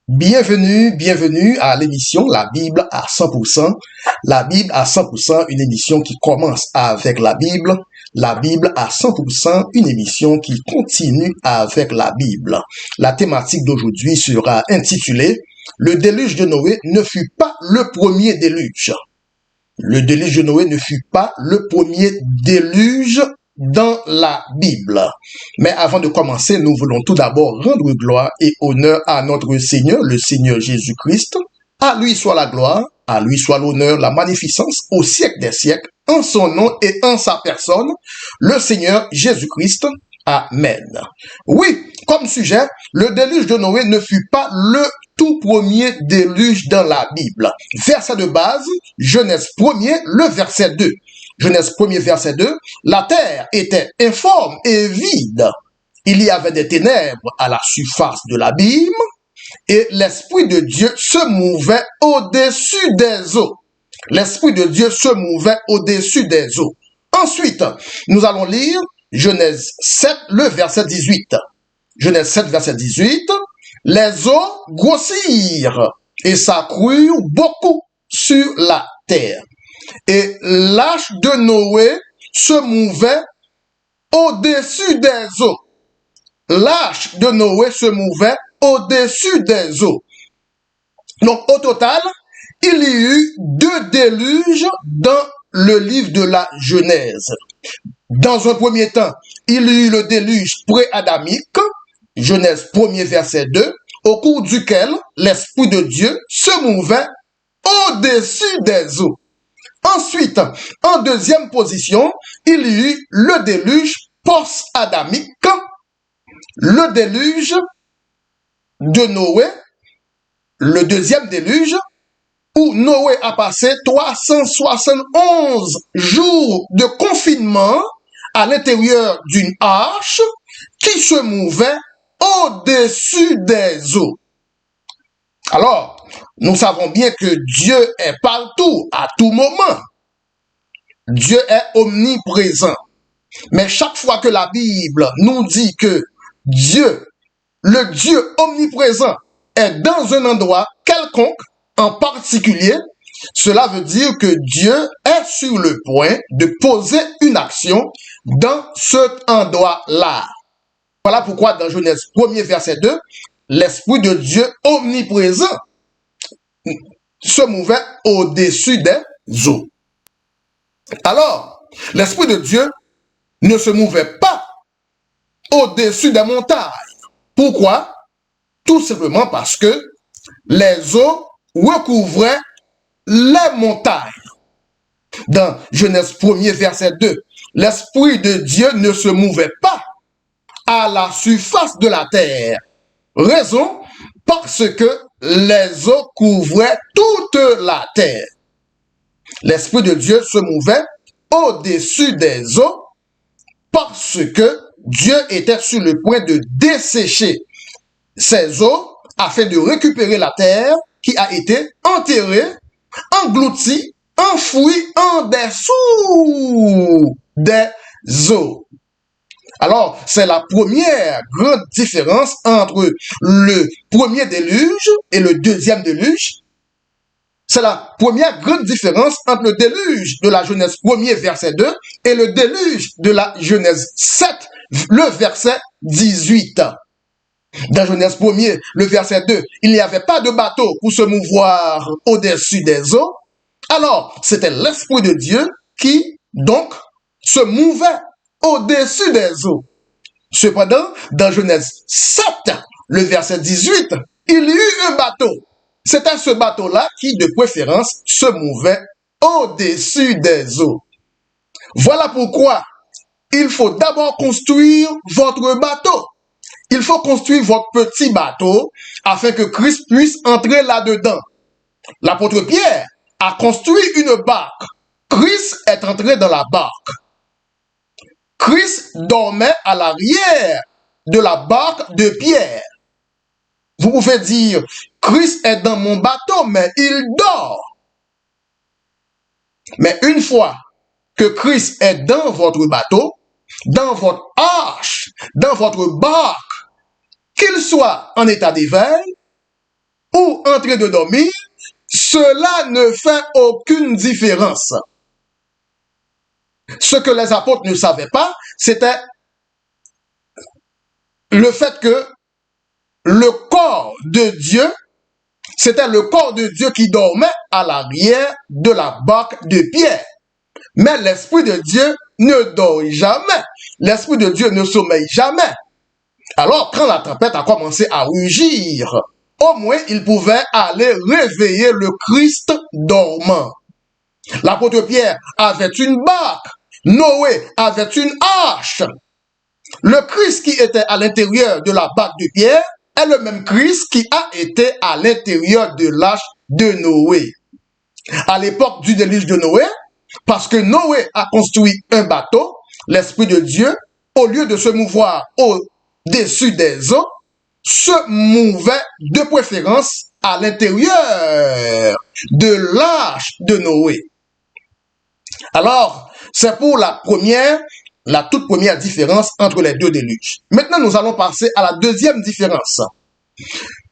Bienvenue à l'émission La Bible à 100%. La Bible à 100%, une émission qui commence avec la Bible. La Bible à 100%, une émission qui continue avec la Bible. La thématique d'aujourd'hui sera intitulée Le déluge de Noé ne fut pas le premier déluge. Le déluge de Noé ne fut pas le premier déluge dans la Bible. Mais avant de commencer, nous voulons tout d'abord rendre gloire et honneur à notre Seigneur, le Seigneur Jésus-Christ. À lui soit la gloire, à lui soit l'honneur, la magnificence au siècle des siècles, en son nom et en sa personne, le Seigneur Jésus-Christ. Amen. Oui, comme sujet, le déluge de Noé ne fut pas le tout premier déluge dans la Bible. Verset de base, Genèse 1er, le verset 2. Genèse 1er, verset 2, la terre était informe et vide. Il y avait des ténèbres à la surface de l'abîme et l'Esprit de Dieu se mouvait au-dessus des eaux. L'Esprit de Dieu se mouvait au-dessus des eaux. Ensuite, nous allons lire Genèse 7, le verset 18. Genèse 7, verset 18. Les eaux grossirent et s'accrurent beaucoup sur la terre. Et l'arche de Noé se mouvait au-dessus des eaux. L'arche de Noé se mouvait au-dessus des eaux. Donc, au total, il y eut 2 déluges dans le livre de la Genèse. Dans un premier temps, il y eut le déluge pré-adamique, Genèse 1er, verset 2, au cours duquel l'Esprit de Dieu se mouvait au-dessus des eaux. Ensuite, en deuxième position, il y eut le déluge post-adamique, le déluge de Noé, le deuxième déluge, où Noé a passé 371 jours de confinement à l'intérieur d'une arche qui se mouvait au-dessus des eaux. Alors, nous savons bien que Dieu est partout, à tout moment. Dieu est omniprésent. Mais chaque fois que la Bible nous dit que Dieu, le Dieu omniprésent, est dans un endroit quelconque, en particulier, cela veut dire que Dieu est sur le point de poser une action dans cet endroit-là. Voilà pourquoi dans Genèse 1er verset 2, l'Esprit de Dieu omniprésent se mouvait au-dessus des eaux. Alors, l'Esprit de Dieu ne se mouvait pas au-dessus des montagnes. Pourquoi? Tout simplement parce que les eaux recouvraient les montagnes. Dans Genèse 1er verset 2, l'Esprit de Dieu ne se mouvait pas à la surface de la terre. Raison, parce que les eaux couvraient toute la terre. L'Esprit de Dieu se mouvait au-dessus des eaux parce que Dieu était sur le point de dessécher ces eaux afin de récupérer la terre qui a été enterrée, engloutie, enfouie en dessous des eaux. Alors, c'est la première grande différence entre le premier déluge et le deuxième déluge. C'est la première grande différence entre le déluge de la Genèse 1er verset 2 et le déluge de la Genèse 7, le verset 18. Dans Genèse 1er, le verset 2, il n'y avait pas de bateau pour se mouvoir au-dessus des eaux. Alors, c'était l'Esprit de Dieu qui, donc, se mouvait au-dessus des eaux. Cependant, dans Genèse 7, le verset 18, il y eut un bateau. C'était ce bateau-là qui, de préférence, se mouvait au-dessus des eaux. Voilà pourquoi il faut d'abord construire votre bateau. Il faut construire votre petit bateau afin que Christ puisse entrer là-dedans. L'apôtre Pierre a construit une barque. Christ est entré dans la barque. Christ dormait à l'arrière de la barque de Pierre. Vous pouvez dire, Christ est dans mon bateau, mais il dort. Mais une fois que Christ est dans votre bateau, dans votre arche, dans votre barque, qu'il soit en état d'éveil ou en train de dormir, cela ne fait aucune différence. Ce que les apôtres ne savaient pas, c'était le fait que le corps de Dieu, c'était le corps de Dieu qui dormait à l'arrière de la barque de Pierre. Mais l'Esprit de Dieu ne dort jamais. L'Esprit de Dieu ne sommeille jamais. Alors, quand la tempête a commencé à rugir, au moins il pouvait aller réveiller le Christ dormant. L'apôtre Pierre avait une barque. Noé avait une arche. Le Christ qui était à l'intérieur de la barque de Pierre est le même Christ qui a été à l'intérieur de l'arche de Noé. À l'époque du déluge de Noé, parce que Noé a construit un bateau, l'Esprit de Dieu, au lieu de se mouvoir au-dessus des eaux, se mouvait de préférence à l'intérieur de l'arche de Noé. Alors, c'est pour la toute première différence entre les deux déluges. Maintenant, nous allons passer à la deuxième différence.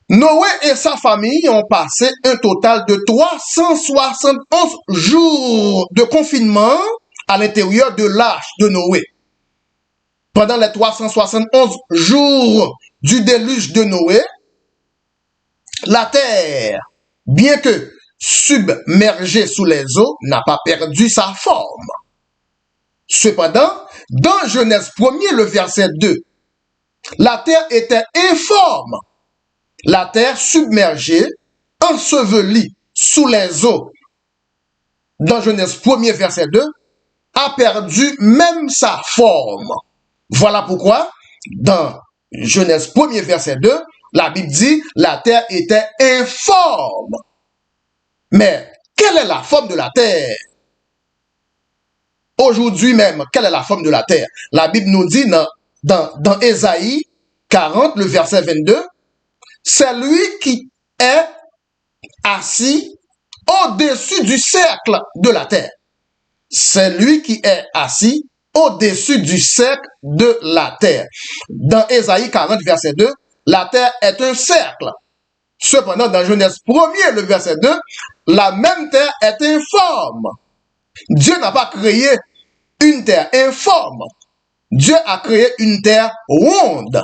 Noé et sa famille ont passé un total de 371 jours de confinement à l'intérieur de l'arche de Noé. Pendant les 371 jours du déluge de Noé, la terre, bien que submergée sous les eaux, n'a pas perdu sa forme. Cependant, dans Genèse 1er, le verset 2, la terre était informe. La terre submergée, ensevelie sous les eaux, dans Genèse 1er, verset 2, a perdu même sa forme. Voilà pourquoi, dans Genèse 1er, verset 2, la Bible dit, la terre était informe. Mais, quelle est la forme de la terre? Aujourd'hui même, quelle est la forme de la terre? La Bible nous dit dans Ésaïe 40, le verset 22, c'est lui qui est assis au-dessus du cercle de la terre. C'est lui qui est assis au-dessus du cercle de la terre. Dans Ésaïe 40, verset 2, la terre est un cercle. Cependant, dans Genèse 1er, le verset 2, la même terre est informe. Dieu n'a pas créé une terre informe. Dieu a créé une terre ronde.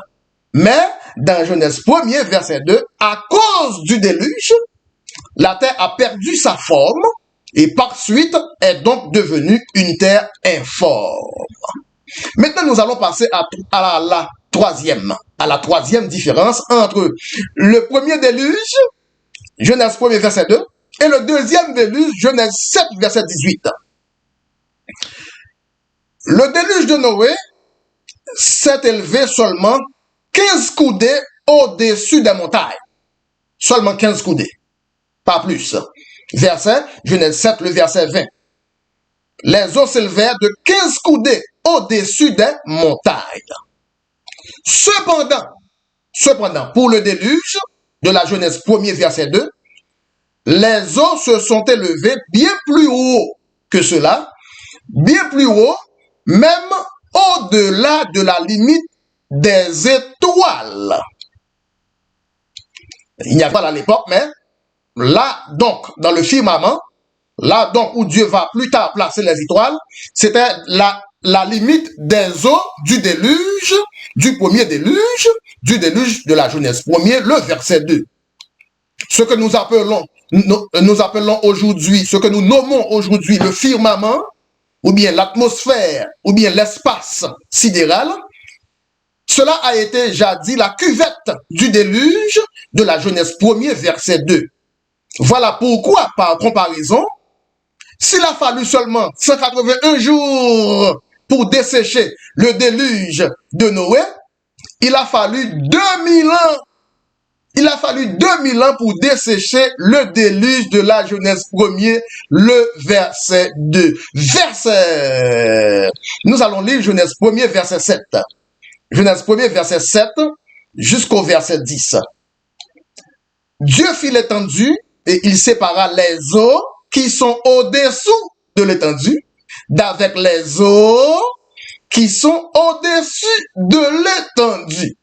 Mais, dans Genèse 1er, verset 2, à cause du déluge, la terre a perdu sa forme et par suite est donc devenue une terre informe. Maintenant, nous allons passer à la troisième différence entre le premier déluge, Genèse 1er, verset 2, et le deuxième déluge, Genèse 7, verset 18. Le déluge de Noé s'est élevé seulement 15 coudées au-dessus des montagnes. Seulement 15 coudées. Pas plus. Genèse 7, le verset 20. Les eaux s'élevèrent de 15 coudées au-dessus des montagnes. Cependant, pour le déluge de la Genèse 1er, verset 2, les eaux se sont élevées bien plus haut que cela, bien plus haut, même au-delà de la limite des étoiles. Il n'y a pas à l'époque, mais là, donc, dans le firmament, là, donc, où Dieu va plus tard placer les étoiles, c'était la limite des eaux du déluge, du premier déluge, du déluge de la Genèse 1er, le verset 2. Ce que nous appelons aujourd'hui, ce que nous nommons aujourd'hui le firmament, ou bien l'atmosphère, ou bien l'espace sidéral, cela a été jadis la cuvette du déluge de la Genèse 1er, verset 2. Voilà pourquoi, par comparaison, s'il a fallu seulement 181 jours pour dessécher le déluge de Noé, il a fallu 2000 ans. Il a fallu 2000 ans pour dessécher le déluge de la Genèse 1er, le verset 2. Nous allons lire Genèse 1er, verset 7. Genèse 1er, verset 7 jusqu'au verset 10. Dieu fit l'étendue et il sépara les eaux qui sont au-dessous de l'étendue d'avec les eaux qui sont au-dessus de l'étendue.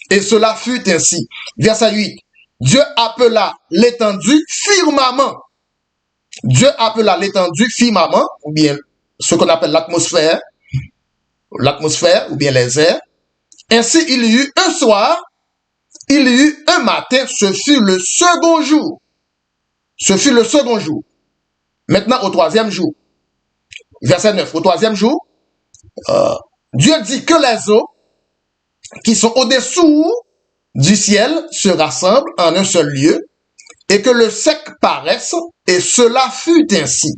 Et cela fut ainsi. Verset 8. Dieu appela l'étendue firmament. Dieu appela l'étendue firmament, ou bien ce qu'on appelle l'atmosphère, ou bien les airs. Ainsi, il y eut un soir, il y eut un matin, ce fut le second jour. Ce fut le second jour. Maintenant, au troisième jour, verset 9, au troisième jour, Dieu dit que les eaux qui sont au-dessous du ciel se rassemblent en un seul lieu et que le sec paraisse, et cela fut ainsi.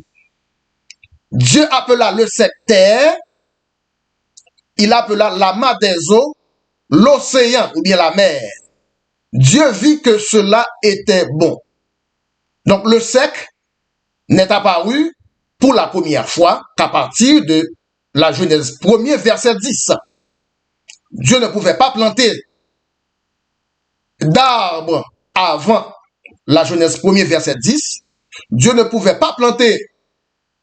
Dieu appela le sec terre, il appela l'amas des eaux l'océan ou bien la mer. Dieu vit que cela était bon. Donc le sec n'est apparu pour la première fois qu'à partir de la Genèse 1er, verset 10. Dieu ne pouvait pas planter d'arbres avant la Genèse 1er, verset 10. Dieu ne pouvait pas planter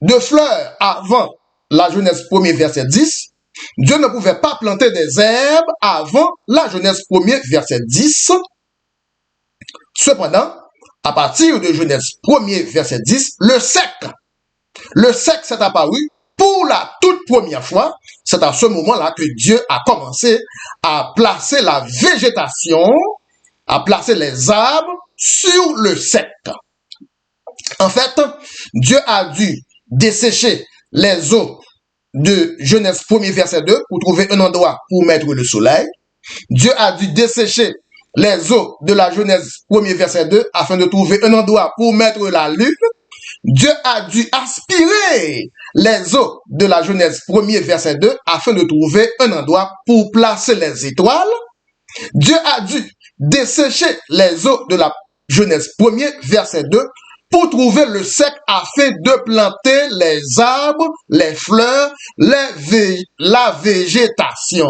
de fleurs avant la Genèse 1er, verset 10. Dieu ne pouvait pas planter des herbes avant la Genèse 1er, verset 10. Cependant, à partir de Genèse 1er, verset 10, le sec s'est apparu pour la toute première fois. C'est à ce moment-là que Dieu a commencé à placer la végétation, à placer les arbres sur le sec. En fait, Dieu a dû dessécher les eaux de Genèse 1er, verset 2 pour trouver un endroit pour mettre le soleil. Dieu a dû dessécher les eaux de la Genèse 1er, verset 2 afin de trouver un endroit pour mettre la lune. Dieu a dû aspirer les eaux de la Genèse 1er, verset 2 afin de trouver un endroit pour placer les étoiles. Dieu a dû dessécher les eaux de la Genèse 1er, verset 2 pour trouver le sec afin de planter les arbres, les fleurs, la végétation.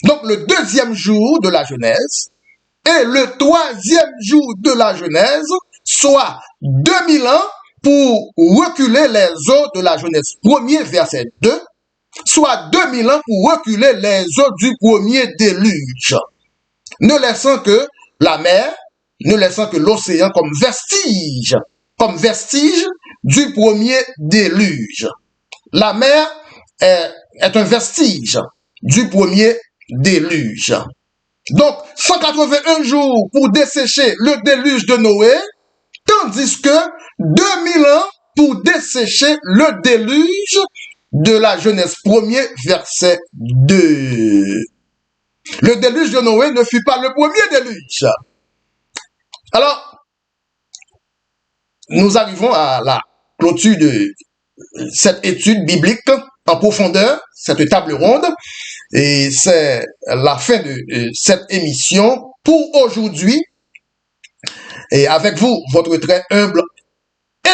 Donc le deuxième jour de la Genèse et le troisième jour de la Genèse, soit 2000 ans pour reculer les eaux de la Genèse 1er, verset 2, soit 2000 ans pour reculer les eaux du premier déluge, ne laissant que la mer, ne laissant que l'océan comme vestige du premier déluge. La mer est un vestige du premier déluge. Donc, 181 jours pour dessécher le déluge de Noé, tandis que 2000 ans pour dessécher le déluge de la Genèse 1er, verset 2. Le déluge de Noé ne fut pas le premier déluge. Alors, nous arrivons à la clôture de cette étude biblique en profondeur, cette table ronde, et c'est la fin de cette émission pour aujourd'hui. Et avec vous, votre très humble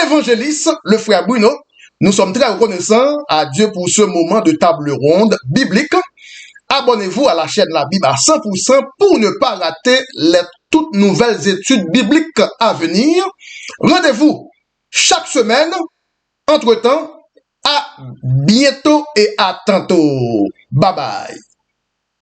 évangéliste, le frère Bruno, nous sommes très reconnaissants à Dieu pour ce moment de table ronde biblique. Abonnez-vous à la chaîne La Bible à 100% pour ne pas rater les toutes nouvelles études bibliques à venir. Rendez-vous chaque semaine. Entre-temps, à bientôt et à tantôt. Bye bye.